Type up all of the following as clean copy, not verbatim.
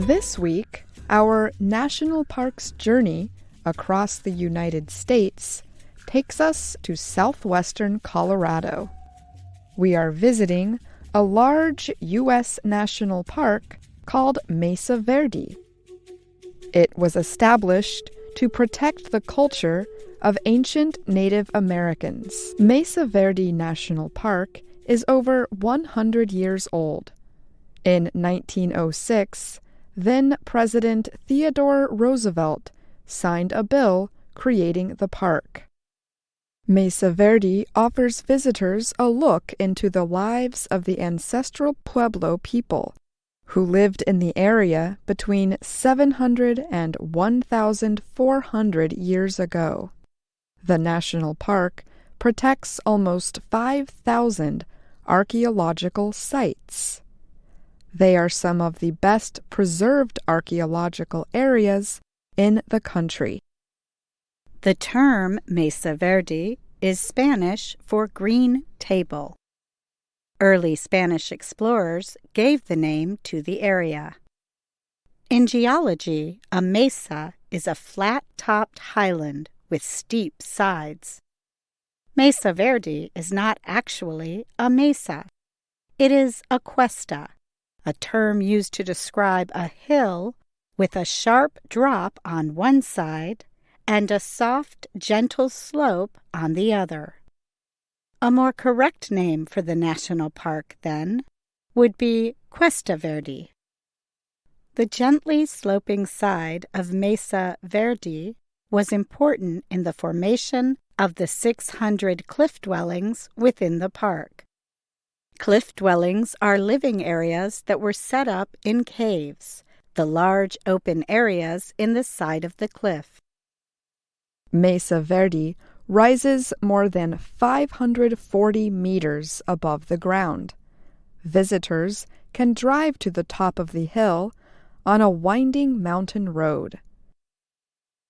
This week, our National Parks journey across the United States takes us to southwestern Colorado. We are visiting a large U.S. national park called Mesa Verde. It was established to protect the culture of ancient Native Americans. Mesa Verde National Park is over 100 years old. In 1906, then-President Theodore Roosevelt signed a bill creating the park. Mesa Verde offers visitors a look into the lives of the ancestral Pueblo people who lived in the area between 700 and 1,400 years ago. The national park protects almost 5,000 archaeological sites. They are some of the best preserved archaeological areas in the country. The term Mesa Verde is Spanish for green table. Early Spanish explorers gave the name to the area. In geology, a mesa is a flat-topped highland with steep sides. Mesa Verde is not actually a mesa. It is a cuesta, a term used to describe a hill with a sharp drop on one side and a soft, gentle slope on the other. A more correct name for the national park, then, would be Cuesta Verde. The gently sloping side of Mesa Verde was important in the formation of the 600 cliff dwellings within the park. Cliff dwellings are living areas that were set up in caves, the large open areas in the side of the cliff. Mesa Verde rises more than 540 meters above the ground. Visitors can drive to the top of the hill on a winding mountain road.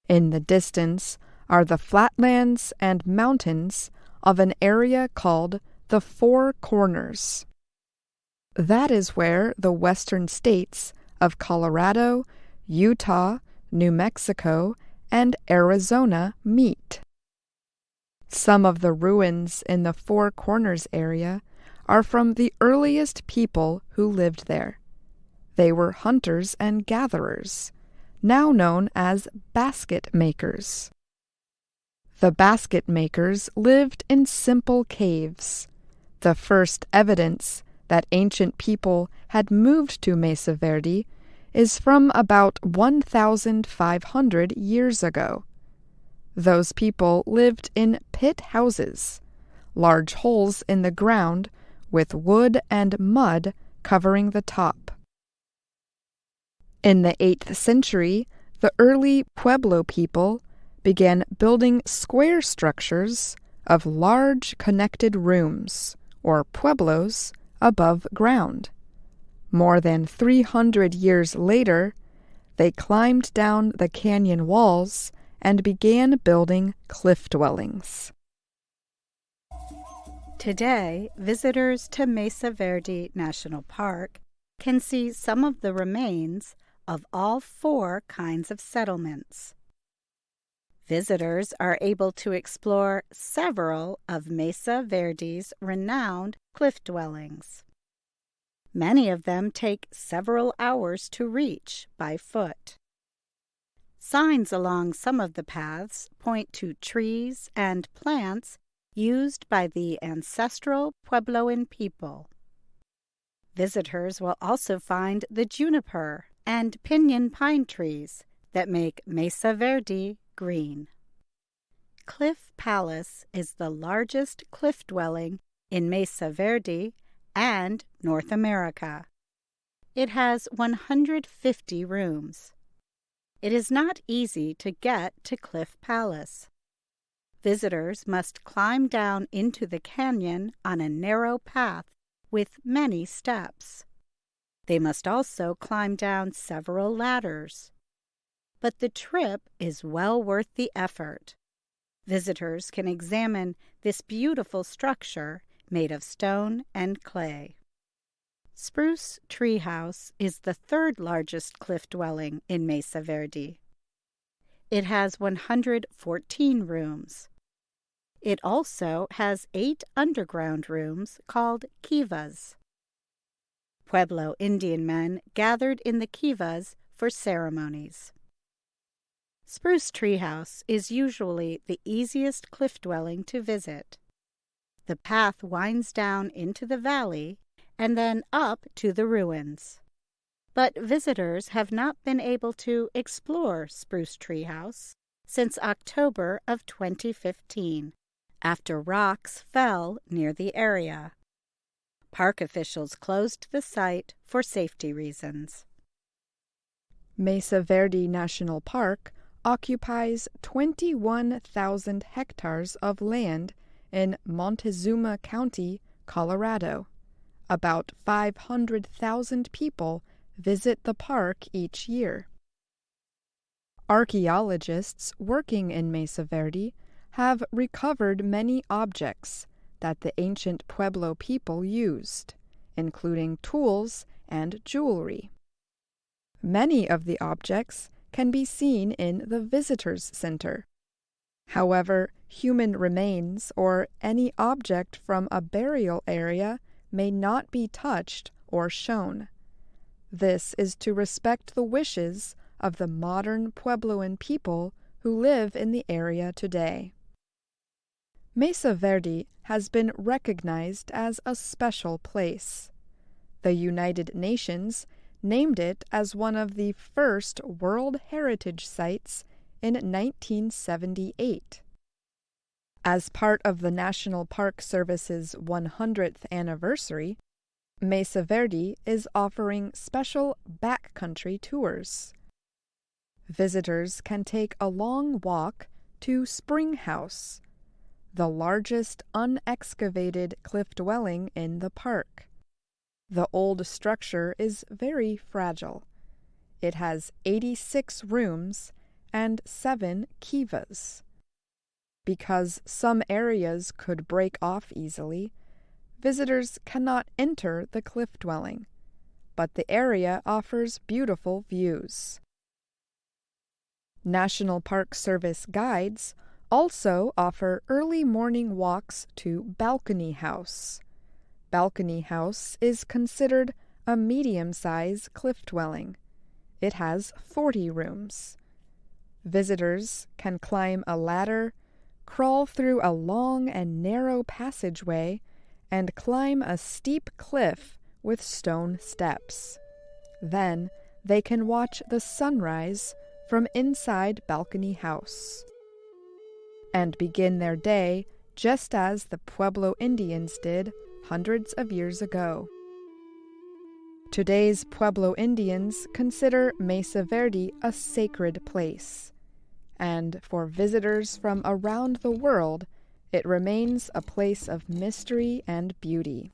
In the distance are the flatlands and mountains of an area called the Four Corners. That is where the western states of Colorado, Utah, New Mexico, and Arizona meet. Some of the ruins in the Four Corners area are from the earliest people who lived there. They were hunters and gatherers, now known as basket makers. The basket makers lived in simple caves. The first evidence that ancient people had moved to Mesa Verde is from about 1,500 years ago. Those people lived in pit houses, large holes in the ground with wood and mud covering the top. In the 8th century, the early Pueblo people began building square structures of large connected rooms, or pueblos, above ground. More than 300 years later, they climbed down the canyon walls and began building cliff dwellings. Today, visitors to Mesa Verde National Park can see some of the remains of all 4 kinds of settlements. Visitors are able to explore several of Mesa Verde's renowned cliff dwellings. Many of them take several hours to reach by foot. Signs along some of the paths point to trees and plants used by the ancestral Puebloan people. Visitors will also find the juniper and pinyon pine trees that make Mesa Verde green. Cliff Palace is the largest cliff dwelling in Mesa Verde and North America. It has 150 rooms. It is not easy to get to Cliff Palace. Visitors must climb down into the canyon on a narrow path with many steps. They must also climb down several ladders. But the trip is well worth the effort. Visitors can examine this beautiful structure made of stone and clay. Spruce Tree House is the third largest cliff dwelling in Mesa Verde. It has 114 rooms. It also has 8 underground rooms called kivas. Pueblo Indian men gathered in the kivas for ceremonies. Spruce Tree House is usually the easiest cliff dwelling to visit. The path winds down into the valley and then up to the ruins. But visitors have not been able to explore Spruce Tree House since October of 2015, after rocks fell near the area. Park officials closed the site for safety reasons. Mesa Verde National Park occupies 21,000 hectares of land in Montezuma County, Colorado. About 500,000 people visit the park each year. Archaeologists working in Mesa Verde have recovered many objects that the ancient Pueblo people used, including tools and jewelry. Many of the objects can be seen in the Visitors Center. However, human remains or any object from a burial area may not be touched or shown. This is to respect the wishes of the modern Puebloan people who live in the area today. Mesa Verde has been recognized as a special place. The United Nations named it as one of the first World Heritage Sites in 1978. As part of the National Park Service's 100th anniversary, Mesa Verde is offering special backcountry tours. Visitors can take a long walk to Spring House, the largest unexcavated cliff dwelling in the park. The old structure is very fragile. It has 86 rooms and 7 kivas. Because some areas could break off easily, visitors cannot enter the cliff dwelling, but the area offers beautiful views. National Park Service guides also offer early morning walks to Balcony House. Balcony House is considered a medium-size cliff dwelling. It has 40 rooms. Visitors can climb a ladder, crawl through a long and narrow passageway, and climb a steep cliff with stone steps. Then they can watch the sunrise from inside Balcony House and begin their day just as the Pueblo Indians did hundreds of years ago. Today's Pueblo Indians consider Mesa Verde a sacred place, and for visitors from around the world, it remains a place of mystery and beauty.